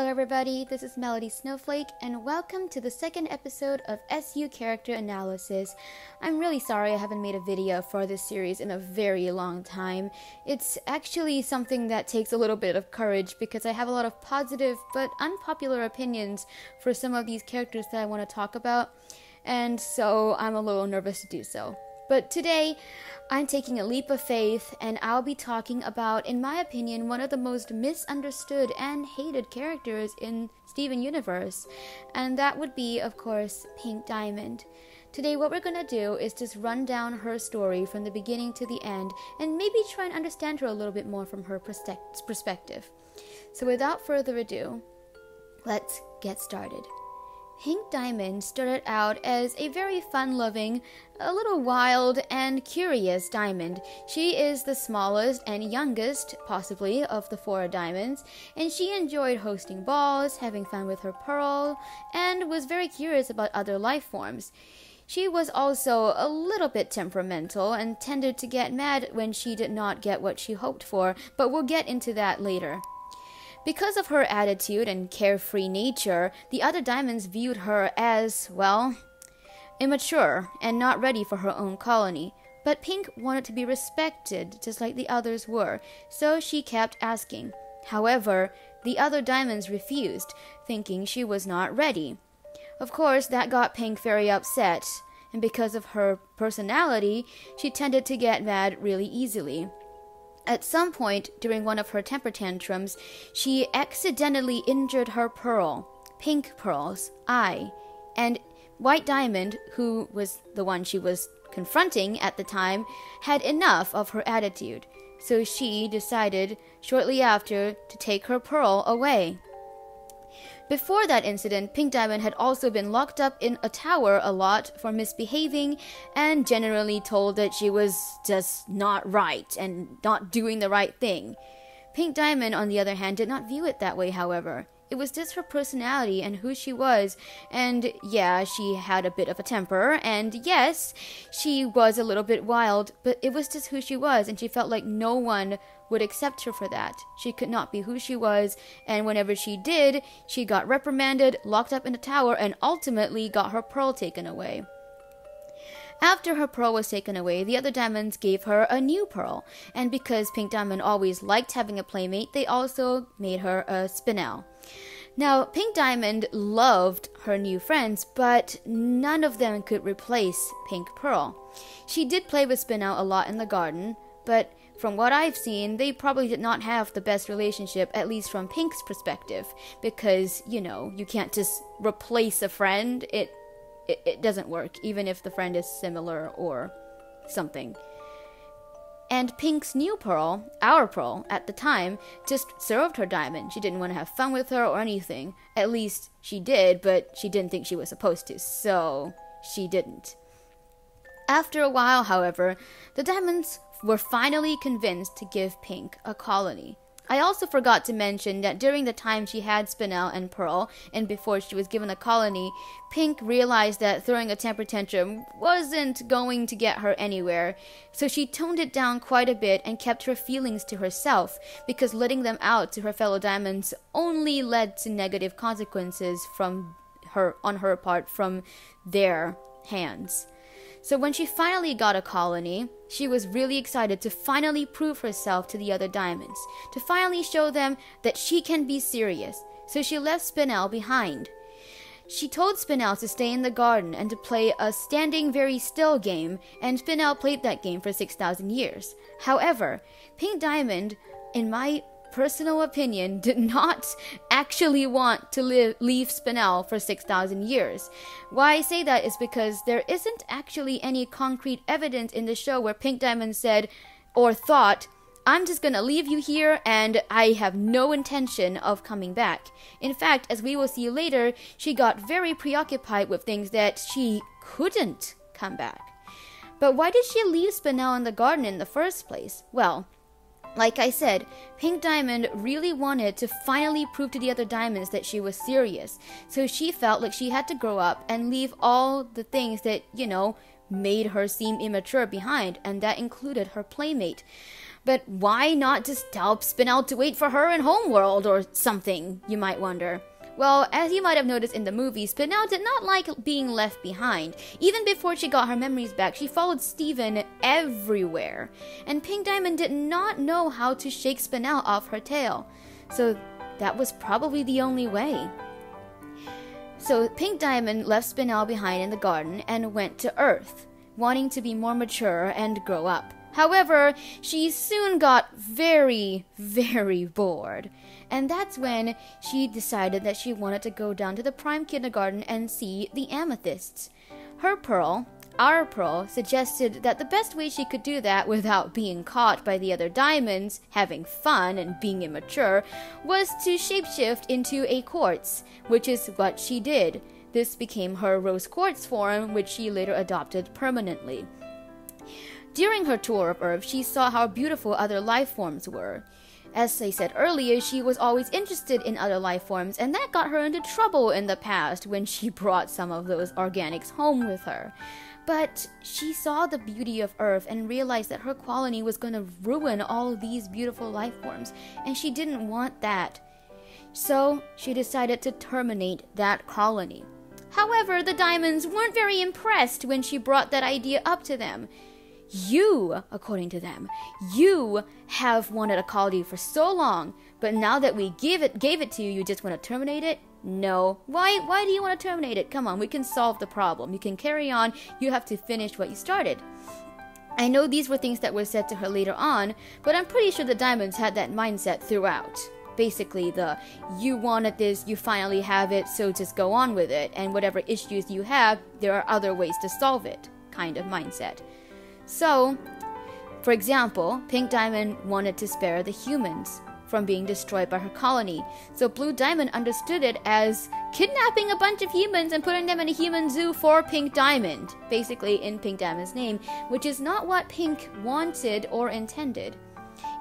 Hello everybody, this is Melody Snowflake, and welcome to the second episode of SU Character Analysis. I'm really sorry I haven't made a video for this series in a very long time. It's actually something that takes a little bit of courage because I have a lot of positive but unpopular opinions for some of these characters that I want to talk about, and so I'm a little nervous to do so. But today, I'm taking a leap of faith, and I'll be talking about, in my opinion, one of the most misunderstood and hated characters in Steven Universe, and that would be, of course, Pink Diamond. Today, what we're gonna do is just run down her story from the beginning to the end, and maybe try and understand her a little bit more from her perspective. So without further ado, let's get started. Pink Diamond started out as a very fun-loving, a little wild and curious diamond. She is the smallest and youngest, possibly, of the four diamonds, and she enjoyed hosting balls, having fun with her pearl, and was very curious about other life forms. She was also a little bit temperamental and tended to get mad when she did not get what she hoped for, but we'll get into that later. Because of her attitude and carefree nature, the other diamonds viewed her as, well, immature and not ready for her own colony. But Pink wanted to be respected, just like the others were, so she kept asking. However, the other diamonds refused, thinking she was not ready. Of course, that got Pink very upset, and because of her personality, she tended to get mad really easily. At some point during one of her temper tantrums, she accidentally injured her pearl, Pink Pearl's, eye, and White Diamond, who was the one she was confronting at the time, had enough of her attitude, so she decided shortly after to take her pearl away. Before that incident, Pink Diamond had also been locked up in a tower a lot for misbehaving and generally told that she was just not right and not doing the right thing. Pink Diamond, on the other hand, did not view it that way, however. It was just her personality and who she was, and yeah, she had a bit of a temper, and yes, she was a little bit wild, but it was just who she was, and she felt like no one would accept her for that. She could not be who she was, and whenever she did, she got reprimanded, locked up in a tower, and ultimately got her pearl taken away. After her pearl was taken away, the other diamonds gave her a new pearl, and because Pink Diamond always liked having a playmate, they also made her a spinel. Now, Pink Diamond loved her new friends, but none of them could replace Pink Pearl. She did play with Spinel a lot in the garden, but from what I've seen, they probably did not have the best relationship, at least from Pink's perspective, because, you know, you can't just replace a friend. It doesn't work, even if the friend is similar or something. And Pink's new pearl, our pearl, at the time, just served her diamond. She didn't want to have fun with her or anything. At least she did, but she didn't think she was supposed to, so she didn't. After a while, however, the diamonds were finally convinced to give Pink a colony. I also forgot to mention that during the time she had Spinel and Pearl, and before she was given a colony, Pink realized that throwing a temper tantrum wasn't going to get her anywhere, so she toned it down quite a bit and kept her feelings to herself, because letting them out to her fellow diamonds only led to negative consequences on her part from their hands. So when she finally got a colony, she was really excited to finally prove herself to the other diamonds, to finally show them that she can be serious, so she left Spinel behind. She told Spinel to stay in the garden and to play a standing very still game, and Spinel played that game for 6,000 years. However, Pink Diamond, in my personal opinion, did not actually want to leave Spinel for 6,000 years. Why I say that is because there isn't actually any concrete evidence in the show where Pink Diamond said or thought, I'm just gonna leave you here and I have no intention of coming back. In fact, as we will see later, she got very preoccupied with things that she couldn't come back. But why did she leave Spinel in the garden in the first place? Well, like I said, Pink Diamond really wanted to finally prove to the other diamonds that she was serious, so she felt like she had to grow up and leave all the things that, made her seem immature behind, and that included her playmate. But why not just tell Spinel to wait for her in Homeworld or something, you might wonder. Well, as you might have noticed in the movie, Spinel did not like being left behind. Even before she got her memories back, she followed Steven everywhere. And Pink Diamond did not know how to shake Spinel off her tail. So that was probably the only way. So Pink Diamond left Spinel behind in the garden and went to Earth, wanting to be more mature and grow up. However, she soon got very, very bored. And that's when she decided that she wanted to go down to the prime kindergarten and see the amethysts. Her Pearl, our Pearl, suggested that the best way she could do that without being caught by the other diamonds, having fun and being immature, was to shapeshift into a quartz, which is what she did. This became her rose quartz form, which she later adopted permanently. During her tour of Earth, she saw how beautiful other life forms were. As I said earlier, she was always interested in other life forms, and that got her into trouble in the past when she brought some of those organics home with her. But she saw the beauty of Earth and realized that her colony was going to ruin all of these beautiful life forms, and she didn't want that. So she decided to terminate that colony. However, the diamonds weren't very impressed when she brought that idea up to them. You, according to them, you have wanted a colony for so long, but now that we gave it to you, you just want to terminate it? No. Why do you want to terminate it? Come on, we can solve the problem. You can carry on. You have to finish what you started. I know these were things that were said to her later on, but I'm pretty sure the diamonds had that mindset throughout. Basically, you wanted this, you finally have it, so just go on with it, and whatever issues you have, there are other ways to solve it, kind of mindset. So, for example, Pink Diamond wanted to spare the humans from being destroyed by her colony. So Blue Diamond understood it as kidnapping a bunch of humans and putting them in a human zoo for Pink Diamond, basically in Pink Diamond's name, which is not what Pink wanted or intended.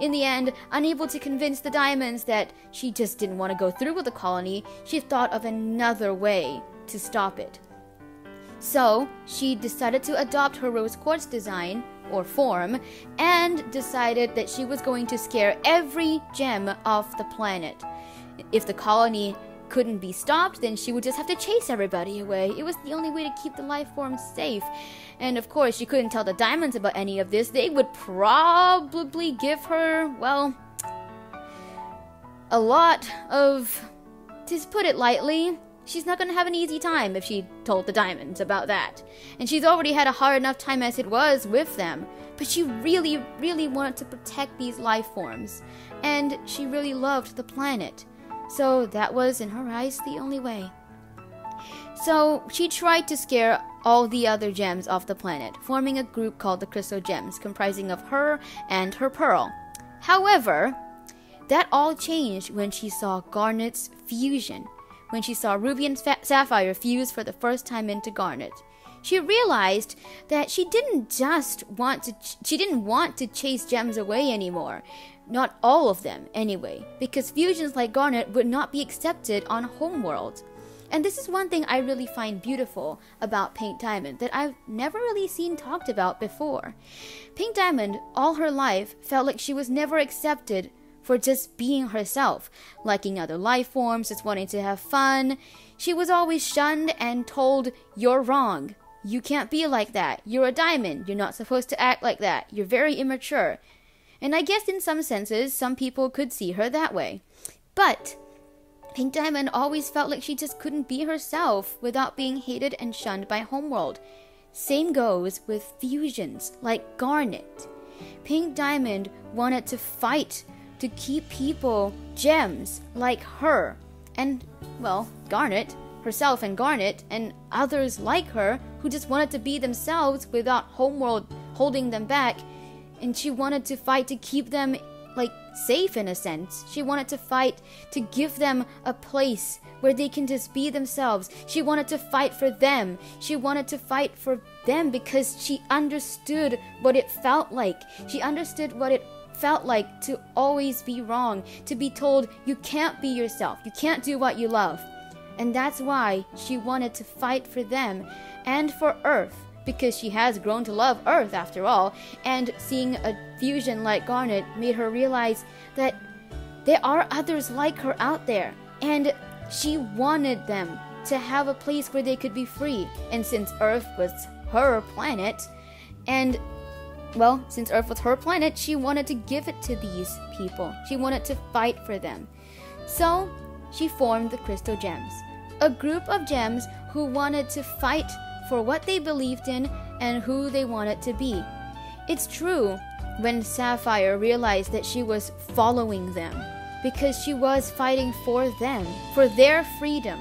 In the end, unable to convince the diamonds that she just didn't want to go through with the colony, she thought of another way to stop it. So, she decided to adopt her rose quartz design, or form, and decided that she was going to scare every gem off the planet. If the colony couldn't be stopped, then she would just have to chase everybody away. It was the only way to keep the life forms safe. And of course, she couldn't tell the diamonds about any of this. They would probably give her, well, a lot of, to put it lightly, she's not going to have an easy time if she told the diamonds about that. And she's already had a hard enough time as it was with them. But she really, really wanted to protect these life forms. And she really loved the planet. So that was, in her eyes, the only way. So she tried to scare all the other gems off the planet, forming a group called the Crystal Gems, comprising of her and her Pearl. However, that all changed when she saw Garnet's fusion. When she saw Ruby and Sapphire fuse for the first time into Garnet, she realized that she didn't want to chase gems away anymore. Not all of them, anyway, because fusions like Garnet would not be accepted on Homeworld. And this is one thing I really find beautiful about Pink Diamond that I've never really seen talked about before. Pink Diamond, all her life, felt like she was never accepted for just being herself, liking other life forms, just wanting to have fun. She was always shunned and told, "You're wrong. You can't be like that. You're a diamond. You're not supposed to act like that. You're very immature." And I guess in some senses, some people could see her that way. But Pink Diamond always felt like she just couldn't be herself without being hated and shunned by Homeworld. Same goes with fusions like Garnet. Pink Diamond wanted to fight to keep people gems like her and, well, Garnet, herself and Garnet, and others like her who just wanted to be themselves without Homeworld holding them back. And she wanted to fight to keep them, like, safe in a sense. She wanted to fight to give them a place where they can just be themselves. She wanted to fight for them. She wanted to fight for them because she understood what it felt like. She understood what it felt like to always be wrong, to be told you can't be yourself, you can't do what you love. And that's why she wanted to fight for them and for Earth, because she has grown to love Earth after all, and seeing a fusion like Garnet made her realize that there are others like her out there, and she wanted them to have a place where they could be free. And since Earth was her planet, since Earth was her planet, she wanted to give it to these people. She wanted to fight for them. So she formed the Crystal Gems, a group of gems who wanted to fight for what they believed in and who they wanted to be. It's true when Sapphire realized that she was following them because she was fighting for them, for their freedom.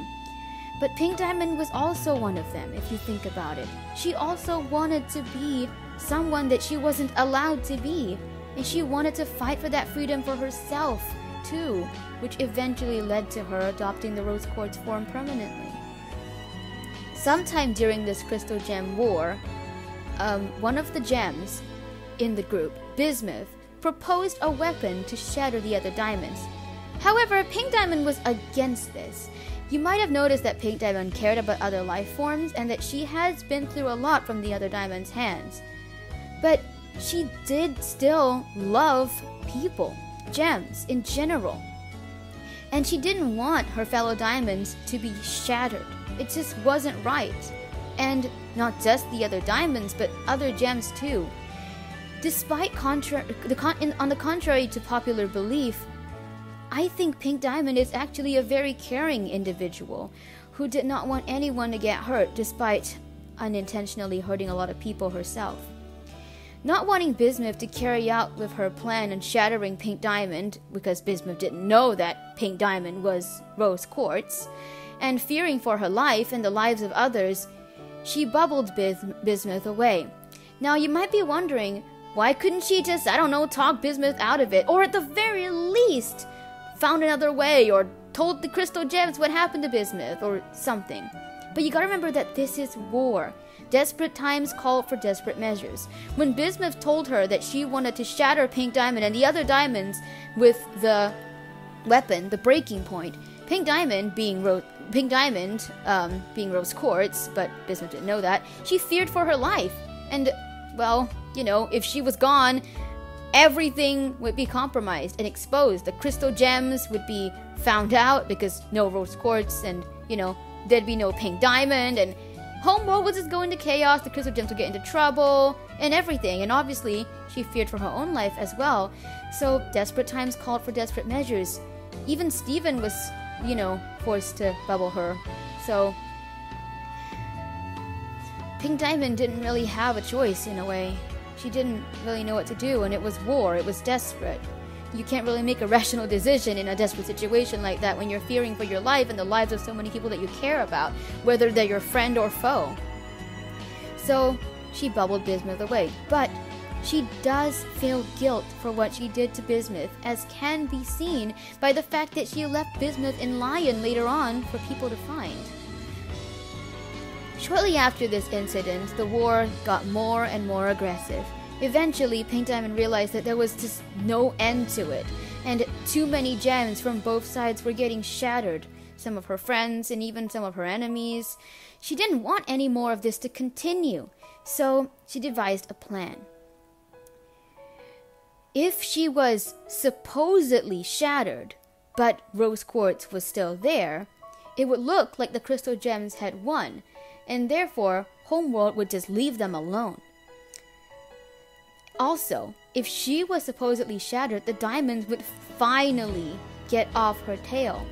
But Pink Diamond was also one of them, if you think about it. She also wanted to be someone that she wasn't allowed to be, and she wanted to fight for that freedom for herself too, which eventually led to her adopting the Rose Quartz form permanently. Sometime during this Crystal Gem War, one of the gems in the group, Bismuth, proposed a weapon to shatter the other diamonds. However, Pink Diamond was against this. You might have noticed that Pink Diamond cared about other life forms and that she has been through a lot from the other diamond's hands. But she did still love people, gems in general. And she didn't want her fellow diamonds to be shattered. It just wasn't right. And not just the other diamonds, but other gems too. Despite on the contrary to popular belief, I think Pink Diamond is actually a very caring individual who did not want anyone to get hurt despite unintentionally hurting a lot of people herself. Not wanting Bismuth to carry out with her plan and shattering Pink Diamond, because Bismuth didn't know that Pink Diamond was Rose Quartz, and fearing for her life and the lives of others, she bubbled Bismuth away. Now you might be wondering, why couldn't she just, talk Bismuth out of it, or at the very least found another way, or told the Crystal Gems what happened to Bismuth, or something. But you gotta remember that this is war. Desperate times call for desperate measures. When Bismuth told her that she wanted to shatter Pink Diamond and the other diamonds with the weapon, the breaking point, Pink Diamond being Rose Quartz, but Bismuth didn't know that, she feared for her life. And, if she was gone, everything would be compromised and exposed. The Crystal Gems would be found out because no Rose Quartz, and, there'd be no Pink Diamond, and Homeworld would just go into chaos, the Crystal Gems would get into trouble, and everything. And obviously, she feared for her own life as well. So, desperate times called for desperate measures. Even Steven was, forced to bubble her. So, Pink Diamond didn't really have a choice in a way. She didn't really know what to do, and it was war, it was desperate. You can't really make a rational decision in a desperate situation like that when you're fearing for your life and the lives of so many people that you care about, whether they're your friend or foe. So, she bubbled Bismuth away, but she does feel guilt for what she did to Bismuth, as can be seen by the fact that she left Bismuth in Lion later on for people to find. Shortly after this incident, the war got more and more aggressive. Eventually, Pink Diamond realized that there was just no end to it, and too many gems from both sides were getting shattered. Some of her friends and even some of her enemies. She didn't want any more of this to continue, so she devised a plan. If she was supposedly shattered, but Rose Quartz was still there, it would look like the Crystal Gems had won, and therefore Homeworld would just leave them alone. Also, if she was supposedly shattered, the diamonds would finally get off her tail.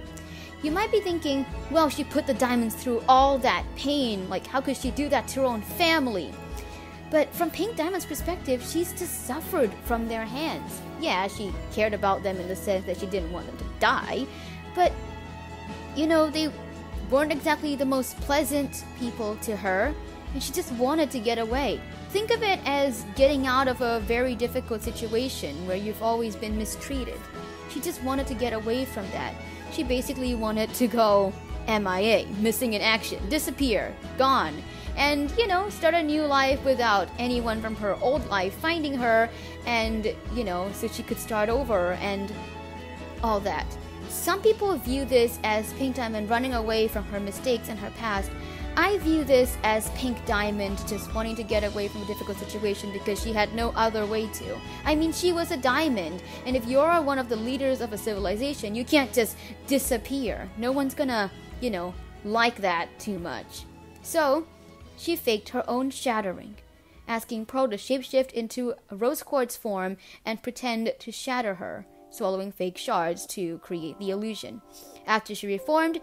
You might be thinking, well, she put the diamonds through all that pain, like how could she do that to her own family? But from Pink Diamond's perspective, she's just suffered from their hands. Yeah, she cared about them in the sense that she didn't want them to die, but, they weren't exactly the most pleasant people to her, and she just wanted to get away. Think of it as getting out of a very difficult situation where you've always been mistreated. She just wanted to get away from that. She basically wanted to go MIA, missing in action, disappear, gone, and, start a new life without anyone from her old life finding her, and, so she could start over and all that. Some people view this as Pink Diamond running away from her mistakes and her past, I view this as Pink Diamond just wanting to get away from a difficult situation because she had no other way to. I mean, she was a diamond, and if you're one of the leaders of a civilization, you can't just disappear. No one's gonna, like that too much. So, she faked her own shattering, asking Pearl to shapeshift into a rose quartz form and pretend to shatter her, swallowing fake shards to create the illusion. After she reformed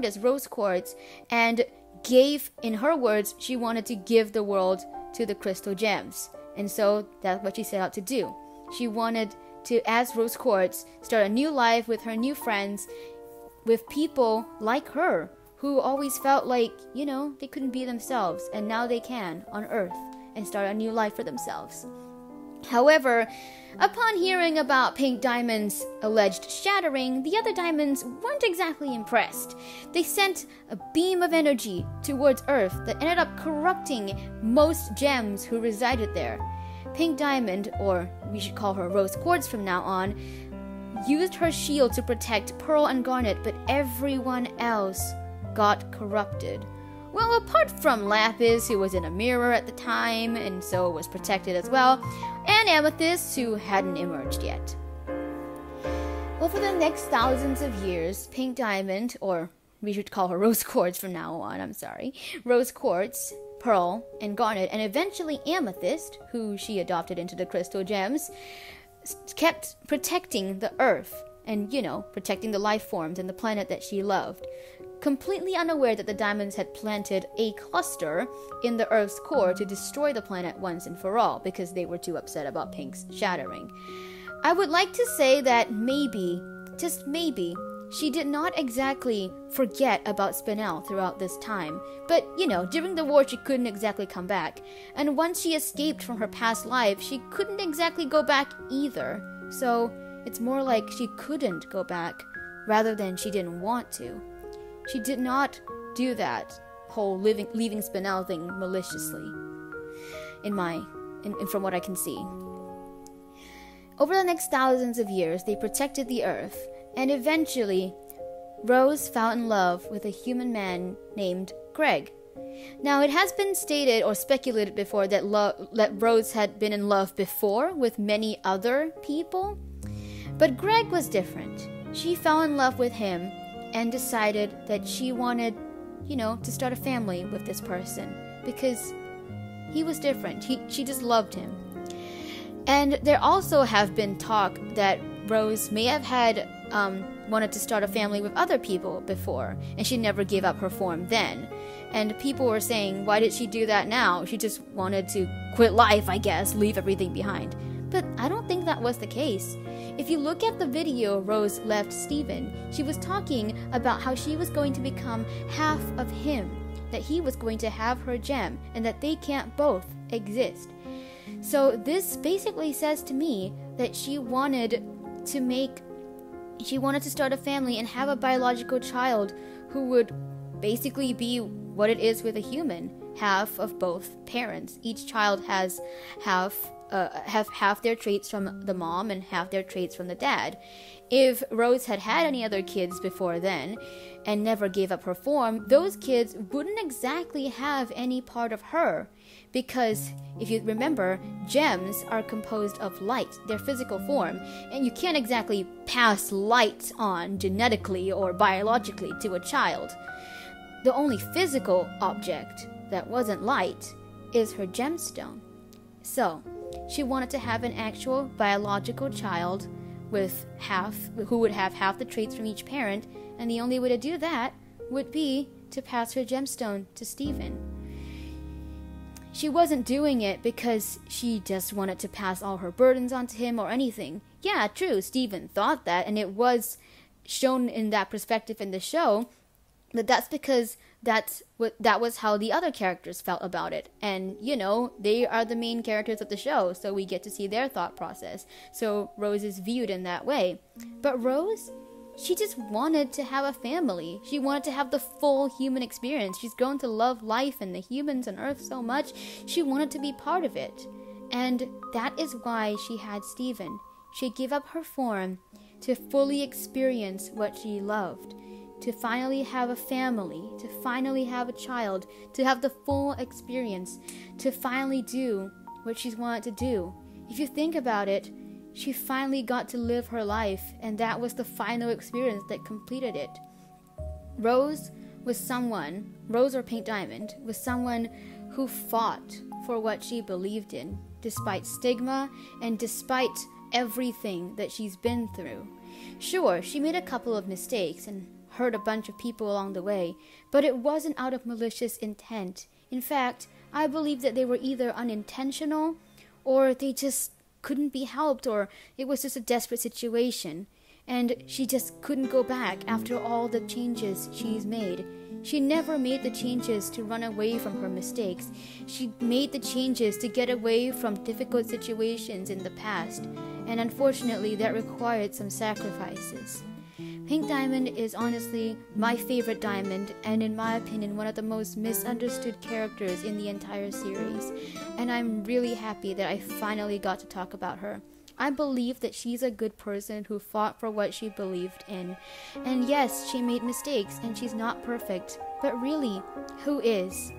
as rose quartz and gave, in her words, she wanted to give the world to the crystal gems. And so that's what she set out to do. She wanted to, as rose quartz, start a new life with her new friends, with people like her who always felt like, they couldn't be themselves, and now they can on Earth and start a new life for themselves. However, upon hearing about Pink Diamond's alleged shattering, the other diamonds weren't exactly impressed. They sent a beam of energy towards Earth that ended up corrupting most gems who resided there. Pink Diamond, or we should call her Rose Quartz from now on, used her shield to protect Pearl and Garnet, but everyone else got corrupted. Well, apart from Lapis, who was in a mirror at the time and so was protected as well, and Amethyst, who hadn't emerged yet. Well, for the next thousands of years, Pink Diamond, or we should call her Rose Quartz from now on, Rose Quartz, Pearl, and Garnet, and eventually Amethyst, who she adopted into the crystal gems, kept protecting the Earth and, protecting the life forms and the planet that she loved, completely unaware that the diamonds had planted a cluster in the Earth's core to destroy the planet once and for all because they were too upset about Pink's shattering. I would like to say that maybe, just maybe, she did not exactly forget about Spinel throughout this time, but, during the war she couldn't exactly come back, and once she escaped from her past life, she couldn't exactly go back either, so it's more like she couldn't go back rather than she didn't want to. She did not do that whole leaving Spinel thing maliciously, from what I can see. Over the next thousands of years, they protected the Earth, and eventually, Rose fell in love with a human man named Greg. Now, it has been stated or speculated before that Rose had been in love before with many other people, but Greg was different. She fell in love with him and decided that she wanted, to start a family with this person because he was different. She just loved him. And there also have been talk that Rose may have had wanted to start a family with other people before, and she never gave up her form then. And people were saying, why did she do that now? She just wanted to quit life, I guess, leave everything behind. But I don't think that was the case. If you look at the video Rose left Steven, she was talking about how she was going to become half of him, that he was going to have her gem, and that they can't both exist. So this basically says to me that she wanted to start a family and have a biological child who would basically be what it is with a human, half of both parents. Each child have half their traits from the mom and half their traits from the dad. If Rose had any other kids before then and never gave up her form, those kids wouldn't exactly have any part of her, because if you remember, gems are composed of light, their physical form, and you can't exactly pass light on genetically or biologically to a child. The only physical object that wasn't light is her gemstone. So she wanted to have an actual biological child who would have half the traits from each parent, and the only way to do that would be to pass her gemstone to Steven. She wasn't doing it because she just wanted to pass all her burdens onto him or anything. Yeah, true, Steven thought that, and it was shown in that perspective in the show, but that's because that was how the other characters felt about it. And, they are the main characters of the show, so we get to see their thought process. So Rose is viewed in that way. But Rose, she just wanted to have a family. She wanted to have the full human experience. She's grown to love life and the humans on Earth so much. She wanted to be part of it. And that is why she had Steven. She gave up her form to fully experience what she loved, to finally have a family, to finally have a child, to have the full experience, to finally do what she's wanted to do. If you think about it, she finally got to live her life, and that was the final experience that completed it. Rose or Pink Diamond, was someone who fought for what she believed in, despite stigma and despite everything that she's been through. Sure, she made a couple of mistakes and hurt a bunch of people along the way, but it wasn't out of malicious intent. In fact, I believe that they were either unintentional or they just couldn't be helped, or it was just a desperate situation, and she just couldn't go back after all the changes she's made. She never made the changes to run away from her mistakes. She made the changes to get away from difficult situations in the past, and unfortunately that required some sacrifices. Pink Diamond is honestly my favorite diamond, and in my opinion one of the most misunderstood characters in the entire series, and I'm really happy that I finally got to talk about her. I believe that she's a good person who fought for what she believed in. And yes, she made mistakes and she's not perfect, but really, who is?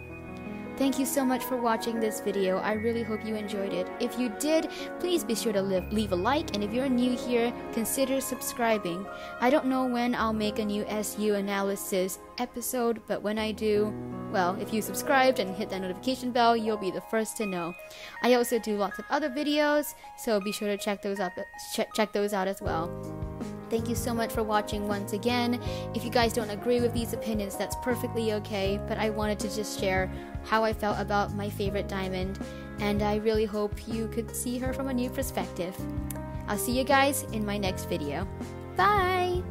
Thank you so much for watching this video. I really hope you enjoyed it. If you did, please be sure to leave a like, and if you're new here, consider subscribing. I don't know when I'll make a new SU analysis episode, but when I do, well, if you subscribed and hit that notification bell, you'll be the first to know. I also do lots of other videos, so be sure to check those out as well. Thank you so much for watching once again. If you guys don't agree with these opinions, that's perfectly okay, but I wanted to just share how I felt about my favorite diamond, and I really hope you could see her from a new perspective. I'll see you guys in my next video. Bye!